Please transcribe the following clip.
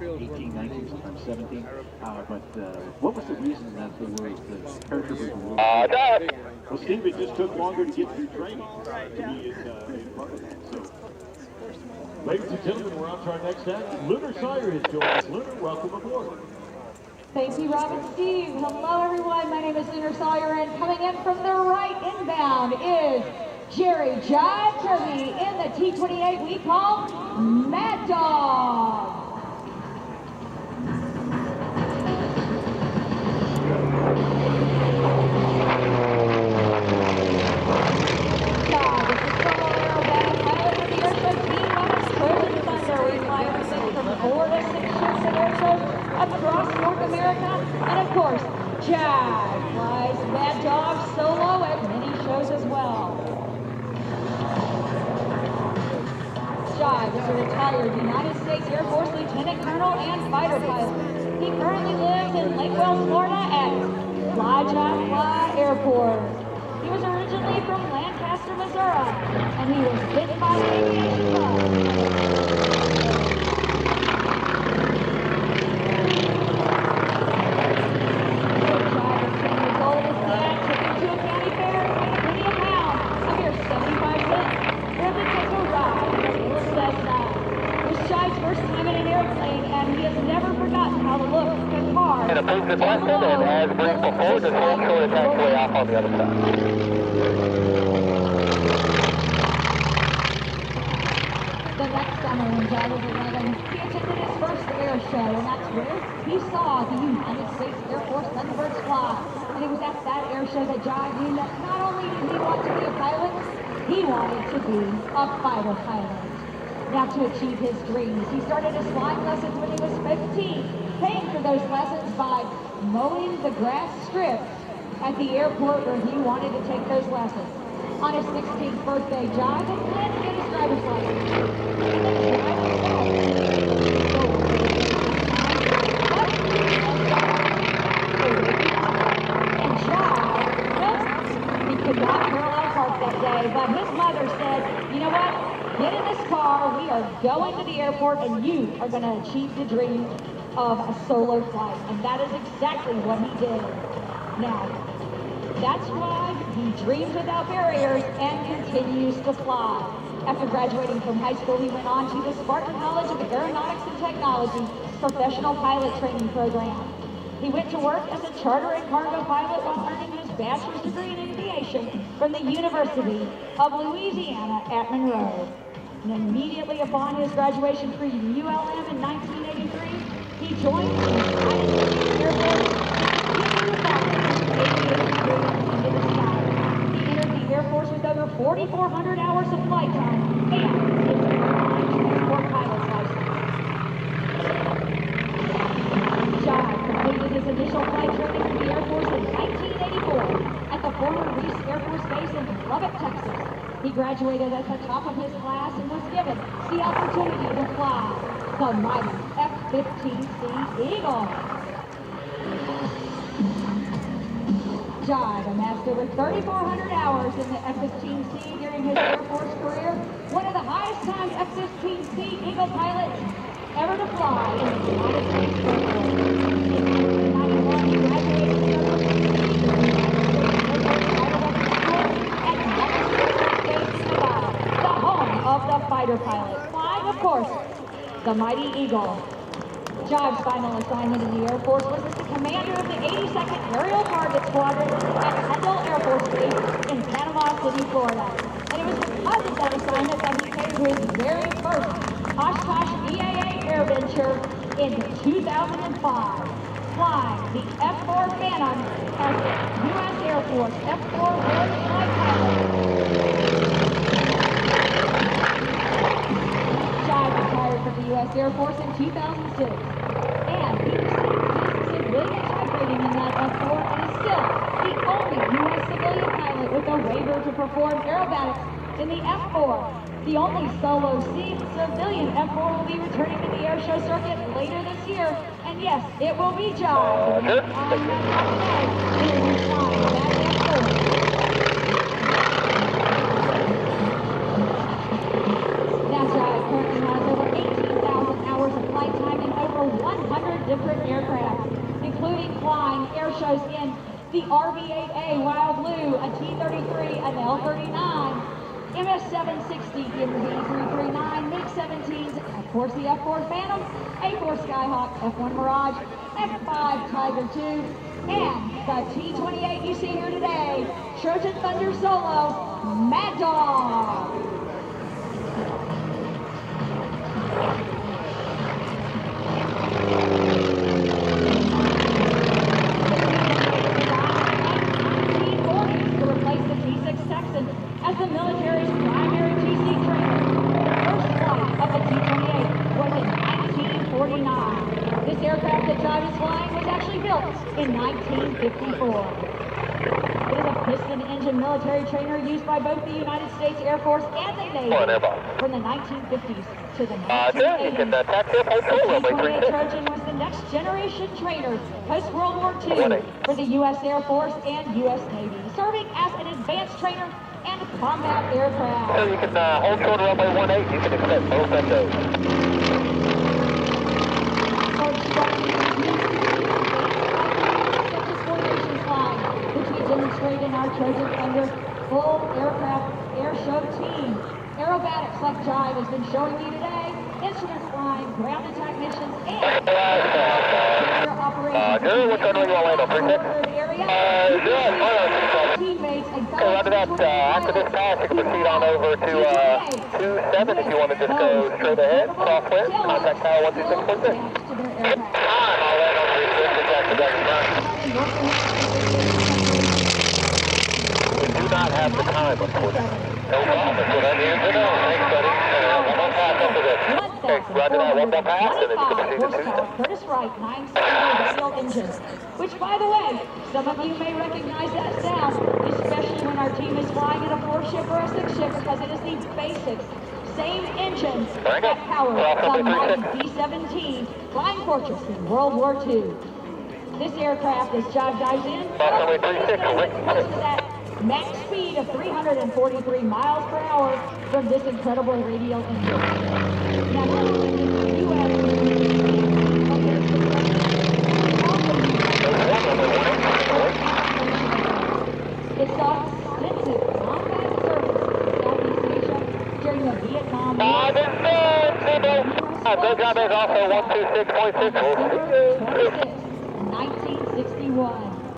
18, 19, sometimes 17. But what was the reason that the paratroopers were Well, Steve, it just took longer to get through training to be in part of that. So, ladies and gentlemen, we're on to our next act. Lunar Sire has joined us. Lunar, welcome aboard. Thank you, Rob and Steve. Hello, everyone. My name is Lunar Sawyer, and coming in from the right inbound is Jerry Jive Kerby in the T-28 we call Mad Dog. Jive is the solo aerobatic pilot of the Airshow team on its Trojan Thunder. We fly everything from 4 to 6 ships at Airshows across North America, and of course, Jive flies Mad Dog solo at many shows as well. Jive is a retired United States Air Force Lieutenant Colonel and fighter pilot. He currently lives in Lake Wales, Florida at Fly Airport. He was originally from Lancaster, Missouri, and he was bitten by the aviation bug. And approved the tested and has briefed before the control is actually off on the other side. The next summer when Jive was 11, he attended his first air show, and that's where he saw the United States Air Force Thunderbirds fly. And it was at that air show that Jive knew that not only did he want to be a pilot, he wanted to be a fighter pilot. Now, to achieve his dreams, he started his flying lessons when he was 15, paying for those lessons by mowing the grass strips at the airport where he wanted to take those lessons. On his 16th birthday, Jive had planned to get his driver's license. And Jive, he could not parallel park that day, but his mother said, you know what? Get in this car, we are going to the airport, and you are going to achieve the dream of a solo flight. And that is exactly what he did. Now, that's why he dreams without barriers and continues to fly. After graduating from high school, he went on to the Spartan College of Aeronautics and Technology Professional Pilot Training Program. He went to work as a charter and cargo pilot while earning his bachelor's degree in aviation from the University of Louisiana at Monroe. And immediately upon his graduation from ULM in 1983, he joined the United States Air Force, giving the aviation career into the sky. He entered the Air Force with over 4,400 hours of flight time and his transport pilot's license. Jive completed his initial flight training in the Air Force in 1984 at the former Reese Air Force Base in Lubbock, Texas. He graduated at the top of his class and was given the opportunity to fly the mighty F-15C Eagle. Jive amassed over 3,400 hours in the F-15C during his Air Force career, one of the highest timed F-15C Eagle pilots ever to fly in the United States Air Force. In 1991, he graduated from of the fighter pilot, flying, of course, the mighty Eagle. Jive's final assignment in the Air Force was as the commander of the 82nd Aerial Target Squadron at Kendall Air Force Base in Panama City, Florida. And it was because of that assignment that he came to his very first Oshkosh EAA AirVenture in 2005, flying the F-4 Phantom as the U.S. Air Force F-4 Warrior Flight Pilot. Jive retired from the U.S. Air Force in 2006, and he received his civilian type rating in that F-4 and is still the only U.S. civilian pilot with a waiver to perform aerobatics in the F-4. The only solo civilian F-4 will be returning to the airshow circuit later this year, and yes, it will be Jive. On that today, here is flying that F-4. Jive currently has over 18,000 hours of flight time and over over 100 different aircraft, including flying air shows in the RV-8A Wild Blue, a T-33, an L-39, MS-760, MV-339, MiG-17s, of course the F-4 Phantom, A-4 Skyhawk, F-1 Mirage, F-5 Tiger II, and the T-28 you see here today, Trojan Thunder Solo, Mad Dog. As the military's primary TC trainer, the first flight of the T-28 was in 1949. This aircraft that Jive is flying was actually built in 1954. It is a piston-engine military trainer used by both the United States Air Force and the Navy from the 1950s to the 1980s. The T-28 Trojan was the next-generation trainer post-World War II for the U.S. Air Force and U.S. Navy, serving as an advanced trainer and combat aircraft. So you can hold short of runway 18, you can accept both windows. Which we demonstrate in our Trojan Thunder full aircraft air show team. Aerobatics like Jive has been showing you today, instruments flying, ground attack missions, and operations. Gary, which one are you on, Orlando? Teammates and okay, roger that. After this pass, you can proceed on over to 27 if you want to just go straight ahead, crosswind, contact tower 126.6. Time, I'll land on 36, exactly we do not have the time, unfortunately. No problem, so that is it. Thanks, buddy. One more pass after this. Okay, roger that, one more pass, and then you can proceed to 27. Curtis Wright, 970 radial engines, which, by the way, some of you may recognize that sound, especially when our team is flying in a 4-ship or a 6-ship, because it is the basics, same engines that powered the mighty B-17 Flying Fortress in World War II. This aircraft, as Jive dives in, close to that max speed of 343 miles per hour from this incredible radial engine. Now, not only is the U.S. it saw extensive combat service in Southeast Asia during the Vietnam War. Good job, there's also 126.6.